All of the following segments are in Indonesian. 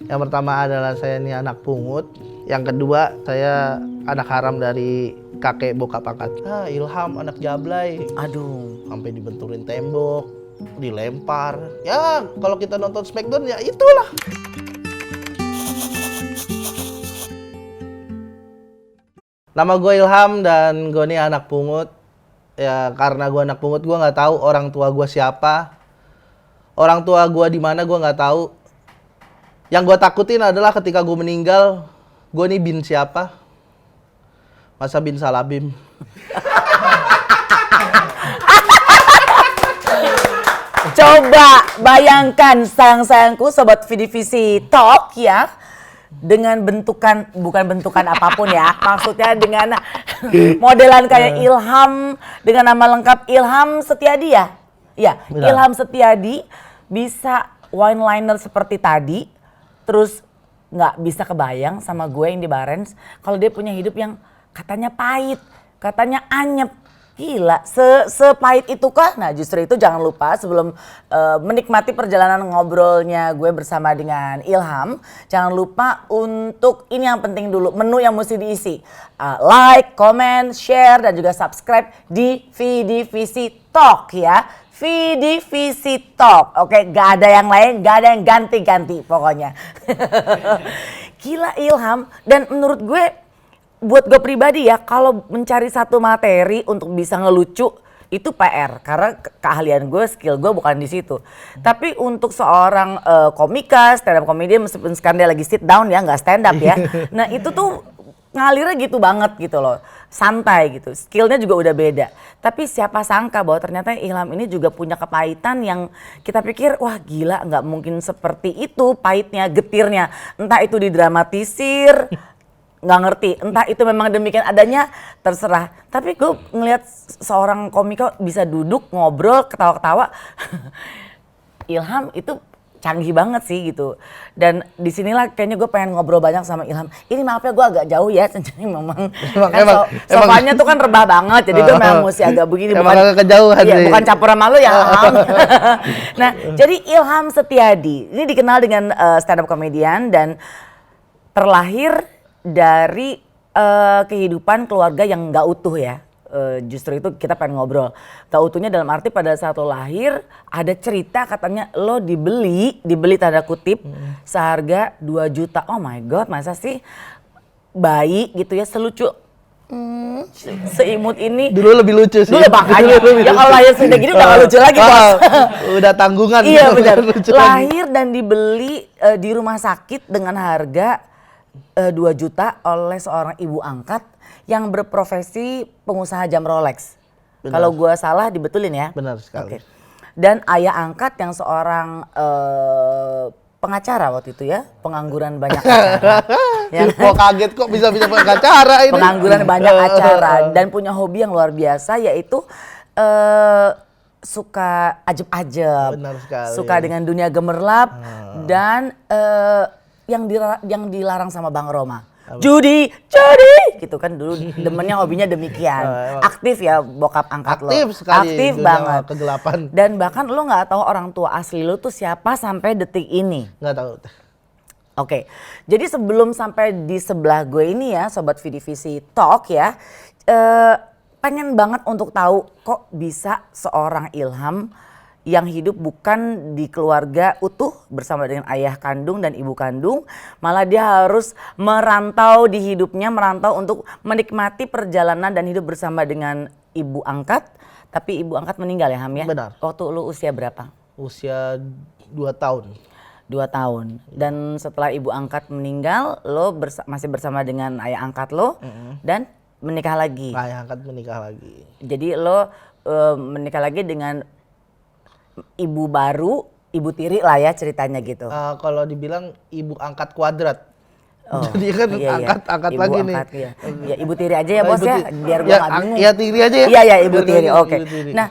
Yang pertama adalah saya ini anak pungut. Yang kedua, saya anak haram dari kakek bokap angkat. Ilham anak jablay. Aduh. Sampai dibenturin tembok, dilempar. Ya, kalau kita nonton Smackdown ya itulah. Nama gue Ilham dan gue ini anak pungut. Ya, karena gue anak pungut, gue nggak tahu orang tua gue siapa. Orang tua gue di mana gue nggak tahu. Yang gue takutin adalah ketika gue meninggal, gue nih bin siapa? Masa bin Salabim? Coba bayangkan sayang-sayangku sobat Vidivisi Talk ya. Dengan bentukan, bukan bentukan apapun ya. Maksudnya dengan modelan kayak Ilham. Dengan nama lengkap Ilham Setiadi ya? Iya, Ilham Setiadi bisa one-liner seperti tadi. Terus nggak bisa kebayang sama gue yang di Barents kalau dia punya hidup yang katanya pahit, katanya anyep. Gila, sepahit itu kah? Nah justru itu jangan lupa sebelum menikmati perjalanan ngobrolnya gue bersama dengan Ilham. Jangan lupa untuk ini yang penting dulu, menu yang mesti diisi. Like, comment, share dan juga subscribe di Vidivisi Talk ya. Vidivisi Talk, oke, gak ada yang lain, gak ada yang ganti-ganti pokoknya. Gila Ilham, dan menurut gue, buat gue pribadi ya, kalau mencari satu materi untuk bisa ngelucu, itu PR. Karena keahlian gue, skill gue bukan di situ. Tapi untuk seorang komika, stand up comedian, meskipun sekarang dia lagi sit down ya, gak stand up ya. Nah itu tuh ngalirnya gitu banget gitu loh, santai gitu, skillnya juga udah beda. Tapi siapa sangka bahwa ternyata Ilham ini juga punya kepahitan yang kita pikir wah gila nggak mungkin seperti itu pahitnya, getirnya. Entah itu didramatisir, nggak ngerti, entah itu memang demikian adanya, terserah. Tapi gue ngelihat seorang komika bisa duduk, ngobrol, ketawa-ketawa. Ilham itu canggih banget sih gitu. Dan disinilah kayaknya gue pengen ngobrol banyak sama Ilham. Ini maaf ya gue agak jauh ya, jadi memang kan sofanya tuh kan rebah banget, jadi gue memang mesti agak begini. Emang agak kejauhan iya, sih. bukan campur sama lu ya Ilham. Nah jadi Ilham Setiadi, ini dikenal dengan stand up comedian dan terlahir dari kehidupan keluarga yang gak utuh ya. Justru itu kita pengen ngobrol. Gak utuhnya dalam arti pada saat lo lahir ada cerita katanya lo dibeli tanda kutip seharga 2 juta. Oh my god, masa sih bayi gitu ya selucu seimut ini. Dulu lebih lucu sih. Dulu makanya ya kalau lahir sudah gini udah gak lucu lagi bos. Udah tanggungan. Iya benar. Lahir dan dibeli di rumah sakit dengan harga 2 juta oleh seorang ibu angkat yang berprofesi pengusaha jam Rolex. Kalau gue salah dibetulin ya. Benar sekali. Okay. Dan ayah angkat yang seorang pengacara waktu itu ya, pengangguran banyak acara. Ya. Kok kaget kok bisa pengacara ini. Pengangguran banyak acara dan punya hobi yang luar biasa yaitu suka ajeb-ajeb. Benar sekali. Suka dengan dunia gemerlap dan yang dilarang sama Bang Roma. Judi gitu kan dulu demennya hobinya demikian. Aktif ya bokap angkat lo. Aktif sekali. Aktif banget. Kegelapan. Dan bahkan lo nggak tahu orang tua asli lo tuh siapa sampai detik ini. Nggak tahu. Oke. Jadi sebelum sampai di sebelah gue ini ya sobat Vidivisi Talk ya, pengen banget untuk tahu kok bisa seorang Ilham yang hidup bukan di keluarga utuh bersama dengan ayah kandung dan ibu kandung, malah dia harus merantau di hidupnya, merantau untuk menikmati perjalanan dan hidup bersama dengan ibu angkat. Tapi ibu angkat meninggal ya Ham ya? Benar. Waktu lu usia berapa? Usia 2 tahun. 2 tahun. Dan setelah ibu angkat meninggal, lo masih bersama dengan ayah angkat lo dan menikah lagi. Ayah angkat menikah lagi. Jadi lo menikah lagi dengan ibu baru, ibu tiri lah ya ceritanya gitu. Kalau dibilang ibu angkat kuadrat. Oh, jadi kan iya, angkat ibu lagi angkat, nih. Iya. Ya ibu tiri aja ya bos ya, biar gue gak bingung. Iya tiri aja ya. Iya ibu tiri, oke. Nah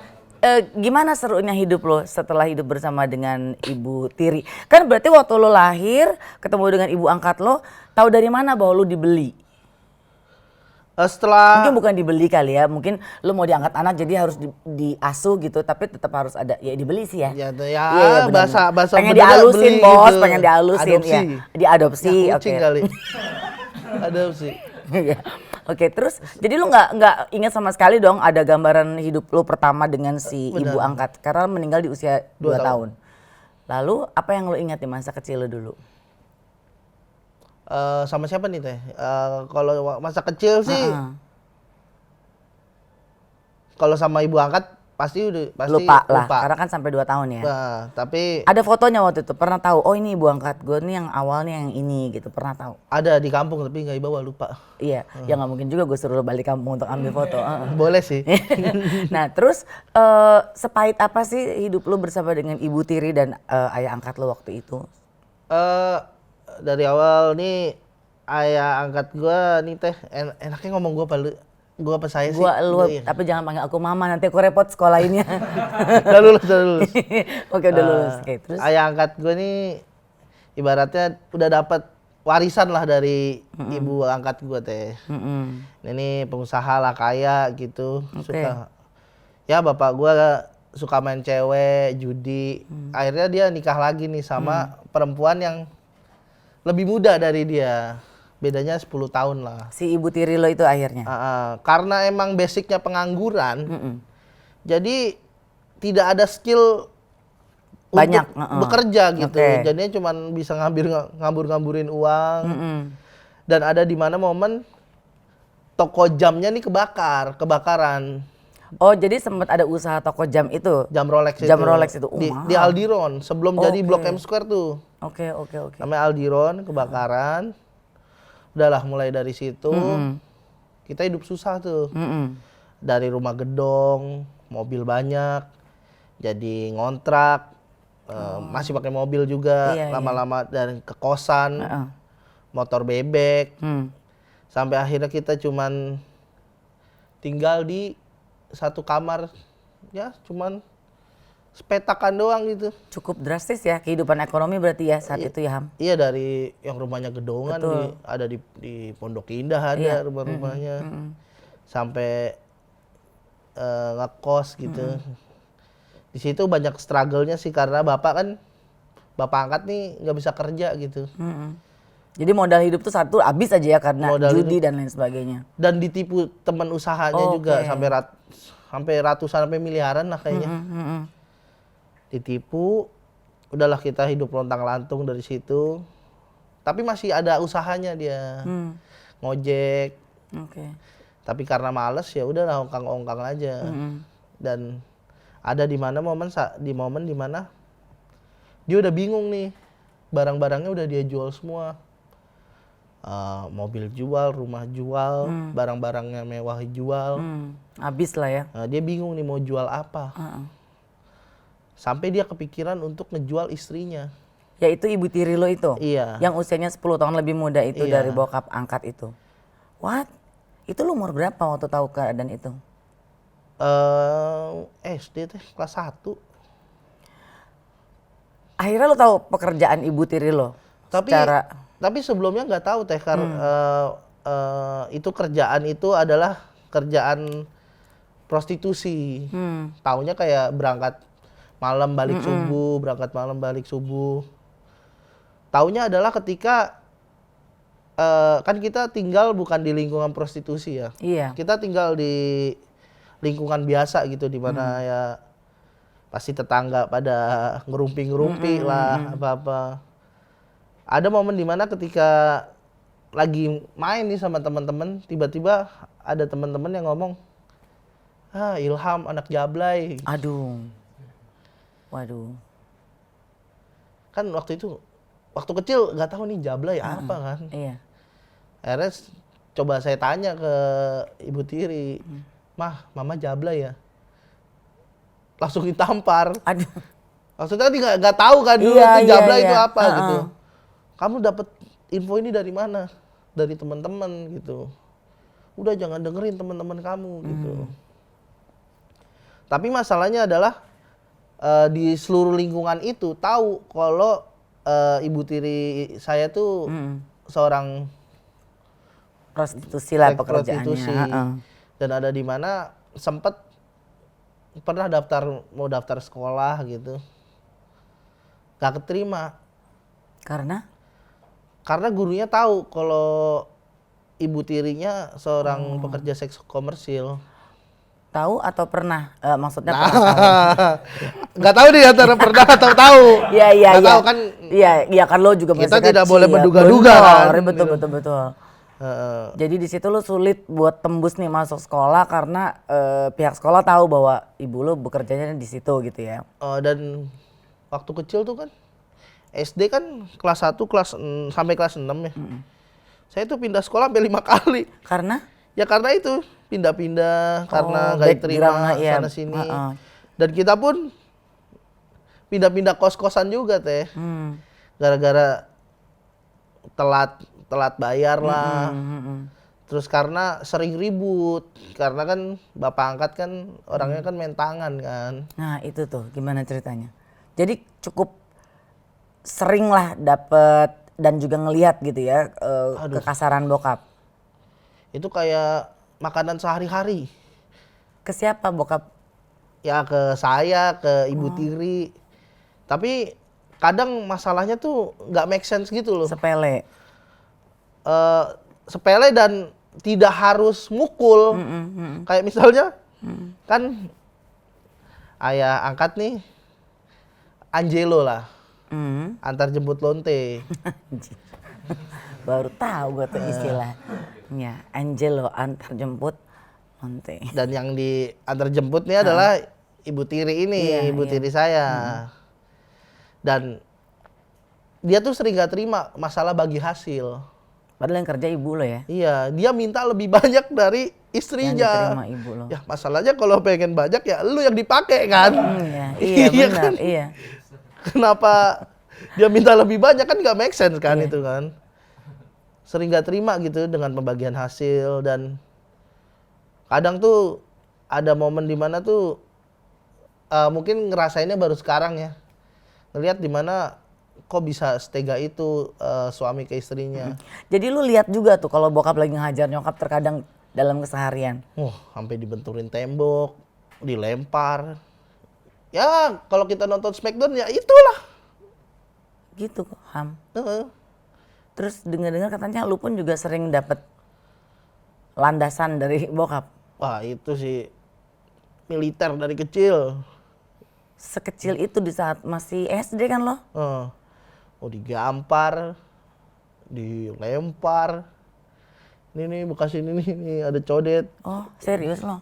gimana serunya hidup lo setelah hidup bersama dengan ibu tiri? Kan berarti waktu lo lahir ketemu dengan ibu angkat lo, tahu dari mana bahwa lo dibeli? Setelah Mungkin bukan dibeli kali ya, mungkin lu mau diangkat anak jadi harus diasuh gitu, tapi tetap harus ada, ya dibeli sih ya. ya, Iya, iya, benar. bahasa pengen benernya dihalusin beli bos, gitu. pengen dihalusin Adopsi. ya. Diadopsi, Ya, oke. kucing kali. Adopsi. Iya. Oke, terus jadi lu nggak ingat sama sekali dong ada gambaran hidup lu pertama dengan si ibu Benar. angkat karena meninggal di usia 2 2 tahun. Lalu apa yang lu ingat di masa kecil lu dulu? Sama siapa nih teh? Kalau masa kecil sih, Heeh. kalau sama ibu angkat pasti Lupa lah, karena kan sampai 2 tahun ya. Nah, tapi Ada fotonya waktu itu, pernah tahu, oh ini ibu angkat gue nih yang awalnya yang ini gitu, pernah tahu? ada di kampung tapi nggak dibawa, lupa. Iya, ya nggak mungkin juga gue suruh lu balik kampung untuk ambil foto. Heeh. Boleh sih. Nah terus sepahit apa sih hidup lu bersama dengan ibu tiri dan ayah angkat lu waktu itu? eh dari awal nih ayah angkat gua nih teh enaknya ngomong gua apa saya sih? Gua lu, Iya. tapi jangan panggil aku mama, nanti aku repot sekolahinnya. Udah lulus. Oke udah lulus, oke terus? Ayah angkat gua nih ibaratnya udah dapat warisan lah dari ibu angkat gua teh. Mm-mm. Ini pengusaha lah, kaya gitu. Oke. Suka ya bapak gua suka main cewek, judi. Akhirnya dia nikah lagi nih sama perempuan yang lebih muda dari dia. Bedanya 10 tahun lah. Si ibu tiri lo itu akhirnya? Karena emang basicnya pengangguran, Mm-mm. jadi tidak ada skill Banyak, untuk bekerja gitu. Oke. Jadinya cuman bisa ngambur-ngamburin uang. Mm-mm. Dan ada di mana momen toko jamnya nih kebakaran. Oh jadi sempat ada usaha toko jam itu? Jam Rolex Jam itu. Rolex itu, Di Aldiron, sebelum jadi Oke. Blok M Square tuh. Oke. Namanya Aldiron, kebakaran. Udahlah mulai dari situ, kita hidup susah tuh. Mm-mm. Dari rumah gedong, mobil banyak, jadi ngontrak, masih pakai mobil juga, Iya, lama-lama dari ke kosan, Heeh. motor bebek, Hmm. sampai akhirnya kita cuman tinggal di satu kamar, ya cuman sepetakan doang gitu. Cukup drastis ya kehidupan ekonomi berarti ya saat itu ya Ham? Iya, dari yang rumahnya gedongan Betul. ada di Pondok Indah ada Iya. rumah-rumahnya, sampai ngekos gitu. Di situ banyak struggle-nya sih karena bapak angkat nih nggak bisa kerja gitu. Mm-mm. Jadi modal hidup tuh satu habis aja ya karena Modal judi dan lain sebagainya. Dan ditipu teman usahanya juga Oke. sampai ratusan sampai miliaran lah kayaknya. Mm-mm. Ditipu, udahlah kita hidup lontang-lantung dari situ. Tapi masih ada usahanya dia. Ngojek. Oke. Tapi karena males ya udahlah ongkang-ongkang aja. Dan ada di momen dimana dia udah bingung nih, barang-barangnya udah dia jual semua. Mobil jual, rumah jual, barang-barangnya mewah jual. Habis lah ya. Dia bingung nih mau jual apa. Sampai dia kepikiran untuk ngejual istrinya. Yaitu ibu tiri lo itu? Iya. Yang usianya 10 tahun lebih muda itu Iya. dari bokap angkat itu? What? Itu lu umur berapa waktu tahu keadaan itu? SD teh kelas 1. Akhirnya lo tahu pekerjaan ibu tiri lo? Tapi sebelumnya nggak tahu teh karena itu kerjaan itu adalah kerjaan prostitusi. Taunya kayak berangkat malam balik subuh, berangkat malam balik subuh. Taunya adalah ketika kan kita tinggal bukan di lingkungan prostitusi ya. Iya. Kita tinggal di lingkungan biasa gitu di mana ya pasti tetangga pada ngerumpi lah apa-apa. Ada momen dimana ketika lagi main nih sama teman-teman, tiba-tiba ada teman-teman yang ngomong, Ilham anak jablay. Aduh. Waduh. Kan waktu kecil nggak tahu nih jablay apa kan. Iya. Akhirnya coba saya tanya ke ibu tiri, Mah, mama jablay ya? Langsung ditampar. Aduh. Maksudnya dia nggak tahu kan dulu Iya, itu jablay iya. itu apa Heeh. gitu. Kamu dapat info ini dari mana? Dari teman-teman gitu. Udah jangan dengerin teman-teman kamu gitu. Tapi masalahnya adalah di seluruh lingkungan itu tahu kalau ibu tiri saya tuh seorang Prostitusi lah seks pekerjaannya. prostitusi. Dan ada di mana sempet pernah mau daftar sekolah gitu, gak keterima karena gurunya tahu kalau ibu tirinya seorang pekerja seks komersil. Tahu atau pernah? Maksudnya Nah, pernah tahu. nggak tahu nih antara pernah atau tahu. Iya iya Nggak iya. tahu kan. Iya kan lo juga Kita masih tidak kecil boleh ya. menduga-duga kan, Betul gitu. betul. Heeh. Jadi di situ lo sulit buat tembus nih masuk sekolah karena pihak sekolah tahu bahwa ibu lo bekerjanya di situ gitu ya. Dan waktu kecil tuh kan SD kan kelas 1 sampai kelas 6 ya. Saya tuh pindah sekolah sampai 5 kali. Karena Ya karena itu pindah-pindah karena nggak diterima background, iya. sana sini. Dan kita pun pindah-pindah kos-kosan juga teh. Gara-gara telat bayar lah. Terus karena sering ribut, karena kan bapak angkat kan orangnya kan main tangan kan. Nah itu tuh gimana ceritanya? Jadi cukup sering lah dapet dan juga ngelihat gitu ya kekasaran bokap. Itu kayak makanan sehari-hari. Ke siapa bokap? Ya ke saya, ke ibu tiri. Tapi kadang masalahnya tuh nggak make sense gitu loh. Sepele. Sepele dan tidak harus mukul. Kayak misalnya kan ayah angkat nih Angelo lah. Antar jemput lonte. Baru tahu gue tuh istilahnya. Angelo antar jemput lonte. Dan yang di antar jemput nih adalah ibu tiri ini, ibu tiri saya. Dan dia tuh sering gak terima masalah bagi hasil. Padahal yang kerja ibu lo ya? Iya, dia minta lebih banyak dari istrinya. Yang diterima ibu lo. Ya masalahnya kalau pengen banyak ya lu yang dipakai kan. Iya benar, kan? iya. Kenapa dia minta lebih banyak kan nggak make sense kan itu kan. Sering nggak terima gitu dengan pembagian hasil. Dan kadang tuh ada momen dimana tuh mungkin ngerasainnya baru sekarang ya. Ngelihat dimana kok bisa setega itu suami ke istrinya. Jadi lu lihat juga tuh kalau bokap lagi ngehajar nyokap terkadang dalam keseharian. Sampai dibenturin tembok, dilempar. Ya kalau kita nonton Smackdown ya itulah. Gitu kok, Ham. Terus dengar-dengar katanya lu pun juga sering dapet landasan dari bokap. Wah itu sih militer dari kecil. Sekecil itu di saat masih SD kan lo? Digampar, dilempar. Ini nih bekas ini nih ada codet. Oh serius lo?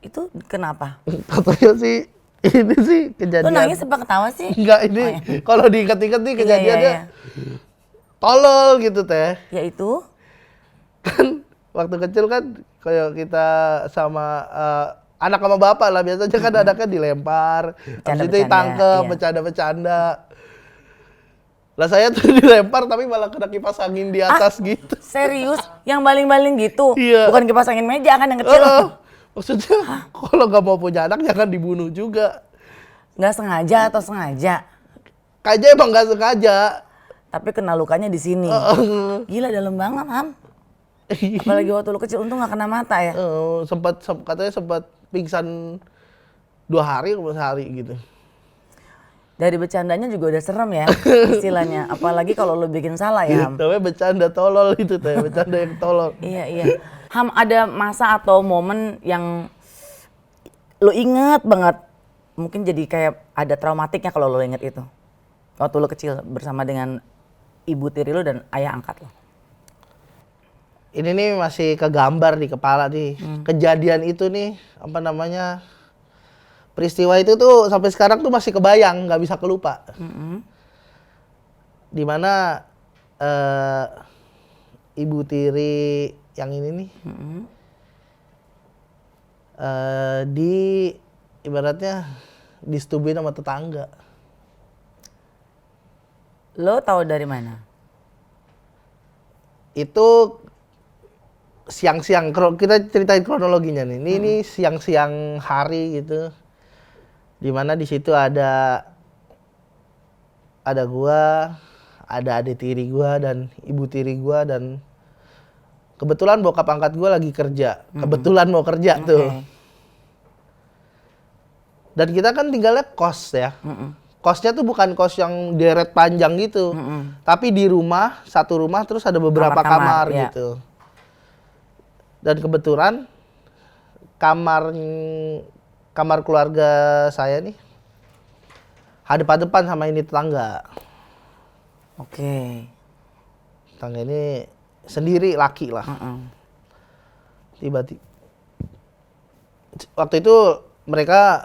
Itu kenapa? Katanya sih ini sih kejadian. Lo nangis apa ketawa sih? Enggak ini kalau diingat-ingat nih kejadiannya tolol gitu teh. Ya itu? Kan waktu kecil kan kayak kita sama anak sama bapak lah biasanya kan anaknya dilempar, habis itu ditangkep, bercanda-bercanda. Lah saya tuh dilempar tapi malah kena kipas angin di atas gitu. Serius? Yang baling-baling gitu? Iya. Bukan kipas angin meja kan yang kecil? Maksudnya kalau nggak mau punya anak jangan dibunuh juga. Nggak sengaja atau sengaja? Kayaknya emang nggak sengaja. Tapi kena lukanya di sini. Gila dalam banget, Ham. Apalagi waktu lu kecil, untung nggak kena mata ya. Katanya sempat pingsan 2 hari atau sehari gitu. Dari bercandanya juga udah serem ya istilahnya. Apalagi kalau lu bikin salah ya, Ham. Namanya bercanda tolol itu teh, bercanda yang tolol. Iya. Ham, ada masa atau momen yang lu inget banget, mungkin jadi kayak ada traumatiknya kalau lu inget itu. Waktu lu kecil bersama dengan ibu tiri lu dan ayah angkat lu. Ini nih masih kegambar di kepala nih. Kejadian itu nih, apa namanya, peristiwa itu tuh sampai sekarang tuh masih kebayang, nggak bisa kelupa. Dimana ibu tiri yang ini nih, ibaratnya disetubuhin sama tetangga. Lo tahu dari mana? Itu siang-siang, kita ceritain kronologinya nih. Ini siang-siang hari gitu. Dimana di situ ada gua, ada adik tiri gua dan ibu tiri gua dan Kebetulan bokap angkat gue lagi kerja. Kebetulan mau kerja tuh. Dan kita kan tinggalnya kos ya. Kosnya tuh bukan kos yang deret panjang gitu. Tapi di rumah, satu rumah terus ada beberapa kamar ya. gitu. Dan kebetulan kamar keluarga saya nih hadap-hadapan sama ini tetangga. Oke. Tetangga ini sendiri laki lah. Tiba-tiba waktu itu mereka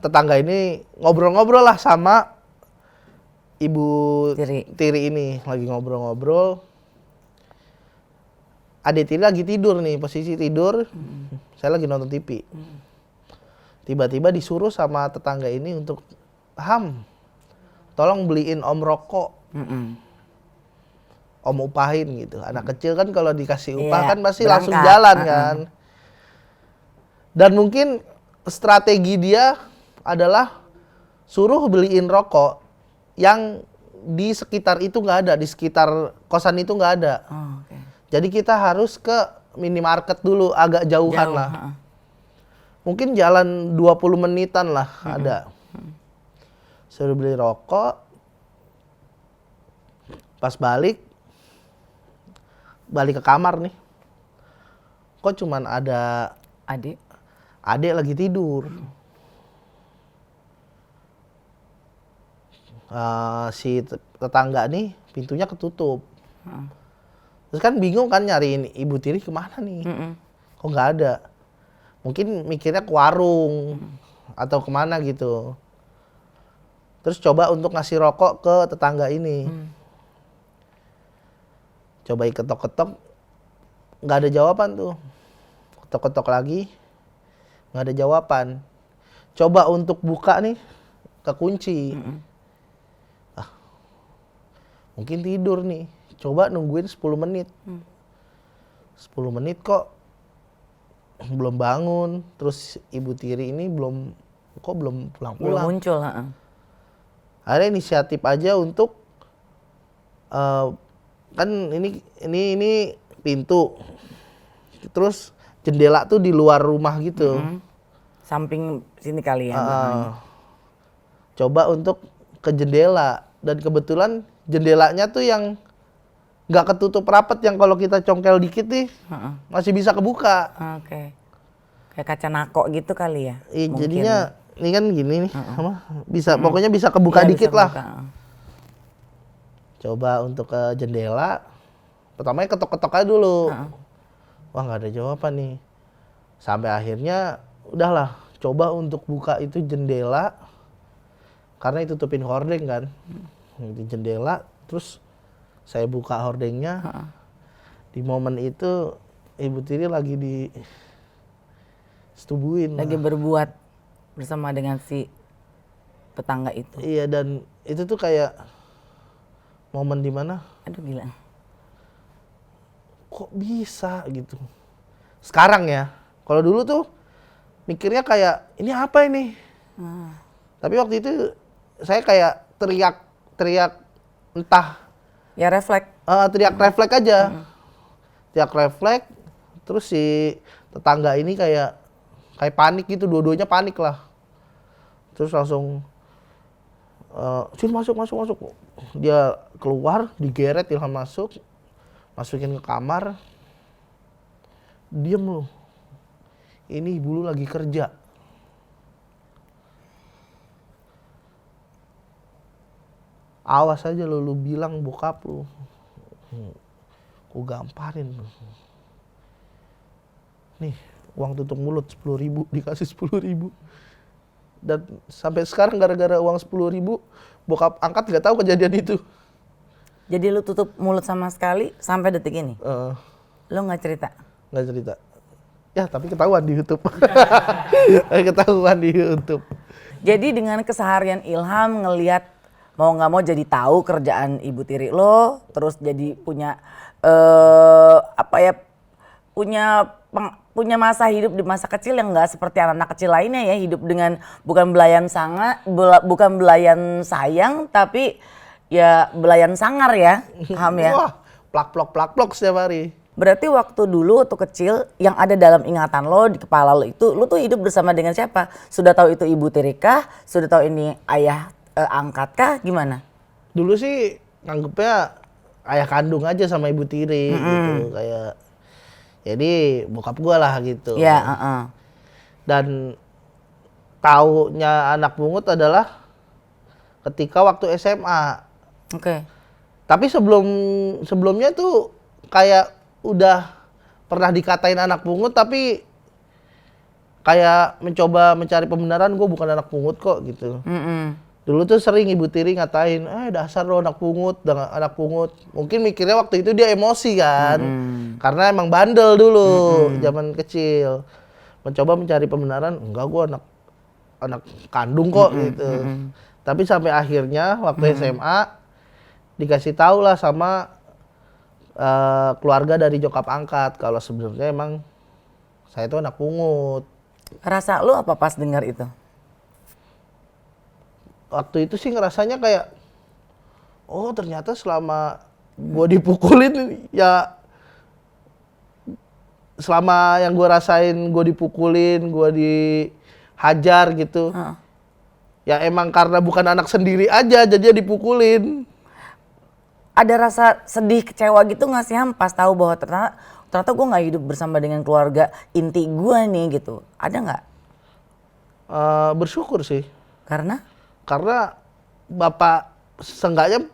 tetangga ini ngobrol-ngobrol lah sama ibu tiri ini, lagi ngobrol-ngobrol. Adik tiri lagi tidur nih, posisi tidur. Saya lagi nonton TV. Tiba-tiba disuruh sama tetangga ini untuk, Ham, tolong beliin om rokok. Om upahin gitu. Anak kecil kan kalau dikasih upah kan pasti langsung jalan kan. Dan mungkin strategi dia adalah suruh beliin rokok yang di sekitar itu nggak ada, di sekitar kosan itu nggak ada. Jadi kita harus ke minimarket dulu, agak jauhan lah. Mungkin jalan 20 menitan lah ada. Suruh beli rokok. Pas balik ke kamar nih. Kok cuman ada adik lagi tidur. Si tetangga nih pintunya ketutup. Terus kan bingung kan nyariin ibu tiri kemana nih. Kok nggak ada. Mungkin mikirnya ke warung atau kemana gitu. Terus coba untuk ngasih rokok ke tetangga ini. Coba ketok-ketok, nggak ada jawaban tuh. Ketok-ketok lagi, nggak ada jawaban. Coba untuk buka nih, kekunci. Mungkin tidur nih. Coba nungguin 10 menit. 10 menit kok belum bangun. Terus ibu tiri ini belum pulang-pulang. Belum muncul. Ada inisiatif aja untuk kan ini pintu, terus jendela tuh di luar rumah gitu. Samping sini kali ya. Coba untuk ke jendela, dan kebetulan jendelanya tuh yang nggak ketutup rapat, yang kalau kita congkel dikit nih masih bisa kebuka. Kayak kaca nako gitu kali ya. Jadinya ini kan gini nih, bisa pokoknya bisa kebuka dikit lah. Coba untuk ke jendela, pertamanya ketok-ketok aja dulu. Wah, nggak ada jawaban nih. Sampai akhirnya udahlah, coba untuk buka itu jendela, karena ditutupin hordeng kan. Di jendela, terus saya buka hordengnya. Di momen itu ibu tiri lagi disetubuhin. Lagi berbuat bersama dengan si tetangga itu. Iya, dan itu tuh kayak momen dimana, aduh gila, kok bisa gitu. Sekarang ya, kalau dulu tuh mikirnya kayak ini apa ini. Tapi waktu itu saya kayak teriak entah. Ya refleks. Teriak refleks aja. Teriak refleks, terus si tetangga ini kayak panik gitu, dua-duanya panik lah. Terus langsung sini masuk. Dia keluar, digeret, Ilham masuk, masukin ke kamar. Diem lu. Ini ibu lu lagi kerja. Awas aja lu bilang bokap lu. Ku gamparin lu. Nih, uang tutup mulut 10.000, dikasih 10.000. Dan sampai sekarang gara-gara uang 10.000, bokap angkat nggak tahu kejadian itu. Jadi lu tutup mulut sama sekali sampai detik ini? Lu nggak cerita? Nggak cerita. Ya, tapi ketahuan di YouTube. Ketahuan di YouTube. Jadi dengan keseharian Ilham ngelihat mau nggak mau jadi tahu kerjaan ibu tiri lo, terus jadi punya punya masa hidup di masa kecil yang nggak seperti anak-anak kecil lainnya ya, hidup dengan bukan belayan sayang, tapi ya belayan sangar ya, Ham ya. Wah, plak-plok setiap hari. Berarti waktu dulu waktu kecil yang ada dalam ingatan lo di kepala lo itu lo tuh hidup bersama dengan siapa? Sudah tahu itu ibu tiri kah? Sudah tahu ini ayah angkat kah? Gimana? Dulu sih nganggepnya ayah kandung aja sama ibu tiri gitu, kayak jadi bokap gua lah gitu. Ya, Dan taunya anak pungut adalah ketika waktu SMA. Oke. Tapi sebelumnya tuh kayak udah pernah dikatain anak pungut, tapi kayak mencoba mencari pembenaran, gue bukan anak pungut kok gitu. Dulu tuh sering ibu tiri ngatain, dasar lo anak pungut, anak pungut. Mungkin mikirnya waktu itu dia emosi kan, karena emang bandel dulu zaman kecil. Mencoba mencari pembenaran, enggak, gue anak kandung kok gitu. Tapi sampai akhirnya waktu SMA dikasih tahu lah sama keluarga dari nyokap angkat kalau sebenarnya emang saya itu anak pungut. Rasa lu apa pas dengar itu? Waktu itu sih ngerasanya kayak, oh ternyata selama gue dipukulin ya, selama yang gue rasain gue dipukulin, gue dihajar gitu, ya emang karena bukan anak sendiri aja jadi dipukulin. Ada rasa sedih, kecewa gitu nggak sih Ham pas tahu bahwa ternyata gue nggak hidup bersama dengan keluarga inti gue nih gitu? Ada nggak? Bersyukur sih. Karena bapak, seenggaknya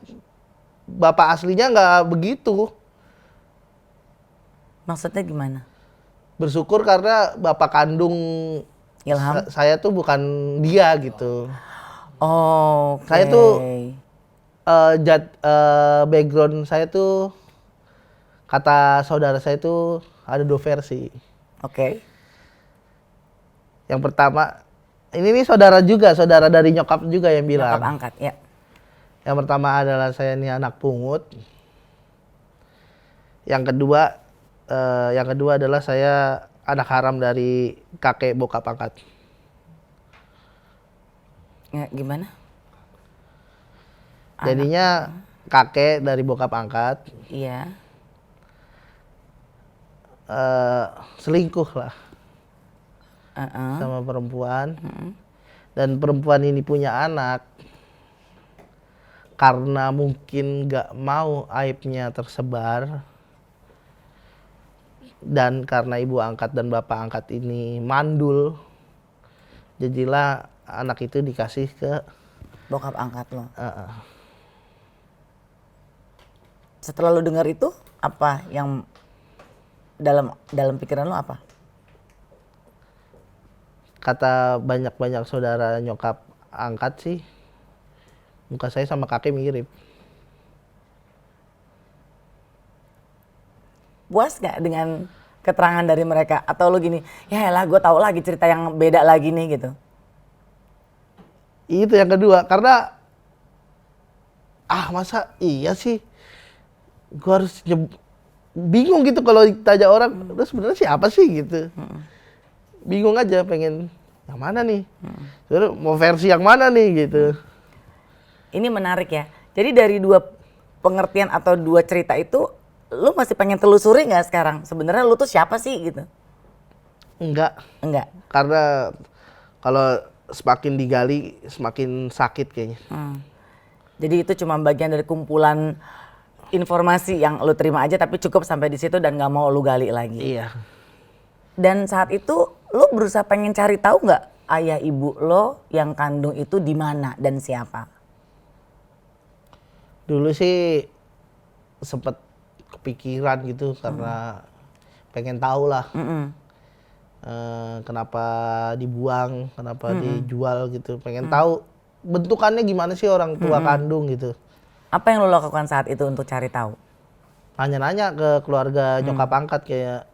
bapak aslinya nggak begitu. Maksudnya gimana? Bersyukur karena bapak kandung Ilham? saya tuh bukan dia gitu. Oh, Saya tuh background saya tuh, kata saudara saya tuh ada 2 versi. Oke. Yang pertama, ini nih saudara dari nyokap juga yang bilang. Nyokap angkat, ya. Yang pertama adalah saya ini anak pungut. Yang kedua adalah saya anak haram dari kakek bokap angkat. Ya, gimana? Jadinya kakek dari bokap angkat Iya. selingkuh lah sama perempuan. Dan perempuan ini punya anak karena mungkin gak mau aibnya tersebar, dan karena ibu angkat dan bapak angkat ini mandul, jadilah anak itu dikasih ke Bokap angkat lo. Setelah lo dengar itu, apa yang dalam pikiran lo apa? Kata banyak saudara nyokap angkat sih, muka saya sama kakek mirip. Puas gak dengan keterangan dari mereka? Atau lo gini, ya elah gue tahu lagi cerita yang beda lagi nih gitu? Itu yang kedua, karena masa iya sih gue harus bingung gitu kalau ditanya orang, lu sebenarnya siapa sih gitu. Bingung aja, pengen yang mana nih, mau versi yang mana nih gitu. Ini menarik ya. Jadi dari 2 pengertian atau 2 cerita itu, lu masih pengen telusuri nggak sekarang? Sebenarnya lu tuh siapa sih gitu? Enggak. Karena kalau semakin digali semakin sakit kayaknya. Jadi itu cuma bagian dari kumpulan informasi yang lu terima aja, tapi cukup sampai di situ dan nggak mau lu gali lagi. Iya. Dan saat itu lu berusaha pengen cari tahu nggak ayah ibu lo yang kandung itu di mana dan siapa? Dulu sih sempet kepikiran gitu karena pengen tahu lah kenapa dibuang, kenapa dijual gitu. Pengen tahu bentukannya gimana sih orang tua kandung gitu. Apa yang lo lakukan saat itu untuk cari tahu? Nanya-nanya ke keluarga nyokap angkat kayak,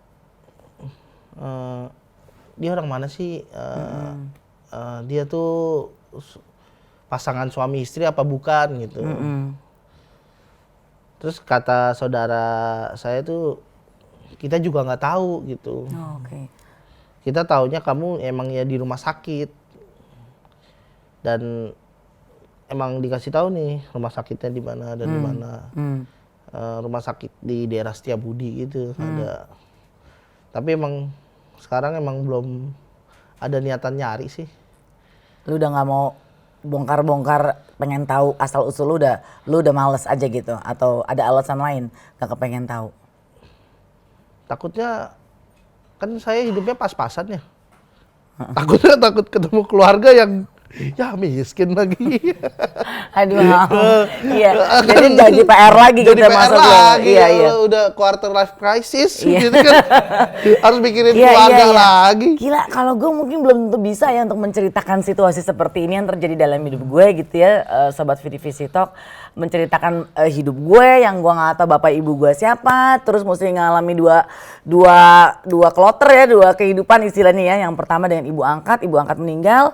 dia orang mana sih? Dia tuh pasangan suami istri apa bukan gitu. Terus kata saudara saya tuh, kita juga nggak tahu gitu. Oke. Kita taunya kamu emang ya di rumah sakit. Dan emang dikasih tahu nih rumah sakitnya di mana dan di mana. rumah sakit di daerah Setiabudi gitu ada. Tapi emang sekarang emang belum ada niatan nyari sih. Lu udah nggak mau bongkar-bongkar, pengen tahu asal usul lu udah males aja gitu, atau ada alasan lain gak kepengen tahu? Takutnya kan saya hidupnya pas-pasan ya. Takutnya takut ketemu keluarga yang ya miskin lagi. Aduh, iya. Jadi jadi PR lagi Jadi kita PR masuk lagi, Iya, iya. udah quarter life crisis Iya. gitu kan. Harus mikirin Iya, keluarga iya, iya. lagi. Gila, kalau gue mungkin belum tentu bisa ya untuk menceritakan situasi seperti ini yang terjadi dalam hidup gue gitu ya, Sobat Visi Talk. Menceritakan hidup gue yang gue nggak tahu bapak ibu gue siapa, terus mesti ngalami dua kloter ya, dua kehidupan istilahnya ya. Yang pertama dengan ibu angkat meninggal.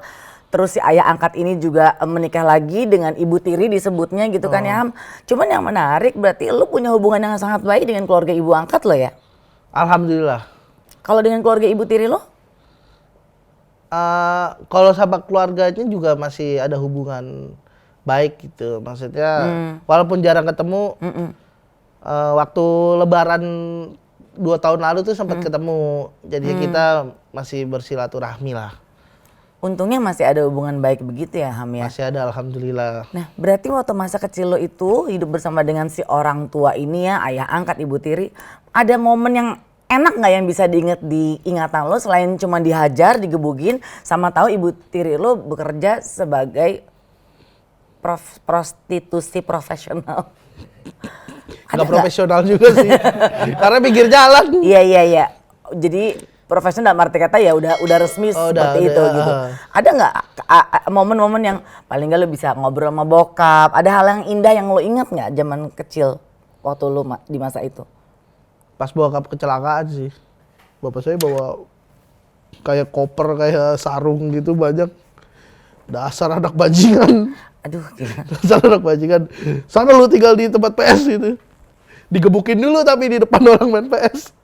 Terus si ayah angkat ini juga menikah lagi dengan ibu tiri disebutnya gitu kan ya Ham. Cuman yang menarik berarti lu punya hubungan yang sangat baik dengan keluarga ibu angkat lo ya? Alhamdulillah. Kalau dengan keluarga ibu tiri lo? Kalau sama keluarganya juga masih ada hubungan baik gitu. Maksudnya walaupun jarang ketemu, waktu Lebaran 2 tahun lalu tuh sempat ketemu. Jadi kita masih bersilaturahmi lah. Untungnya masih ada hubungan baik begitu ya Ham ya? Masih ada, alhamdulillah. Nah berarti waktu masa kecil lo itu hidup bersama dengan si orang tua ini ya, ayah angkat ibu tiri, ada momen yang enak nggak yang bisa diingat di ingatan lo selain cuma dihajar, digebugin, sama tahu ibu tiri lo bekerja sebagai prostitusi profesional? Nggak profesional juga sih, karena pinggir jalan. Iya. Jadi profesional dalam arti kata ya udah resmi seperti itu gitu. Ada nggak momen-momen yang paling nggak lo bisa ngobrol sama bokap? Ada hal yang indah yang lo ingat nggak zaman kecil waktu lo di masa itu? Pas bokap kecelakaan sih, bapak saya bawa kayak koper, kayak sarung gitu banyak. Dasar anak bajingan. Aduh gila. Dasar anak bajingan. Sana lu tinggal di tempat PS itu. Digebukin dulu tapi di depan orang main PS.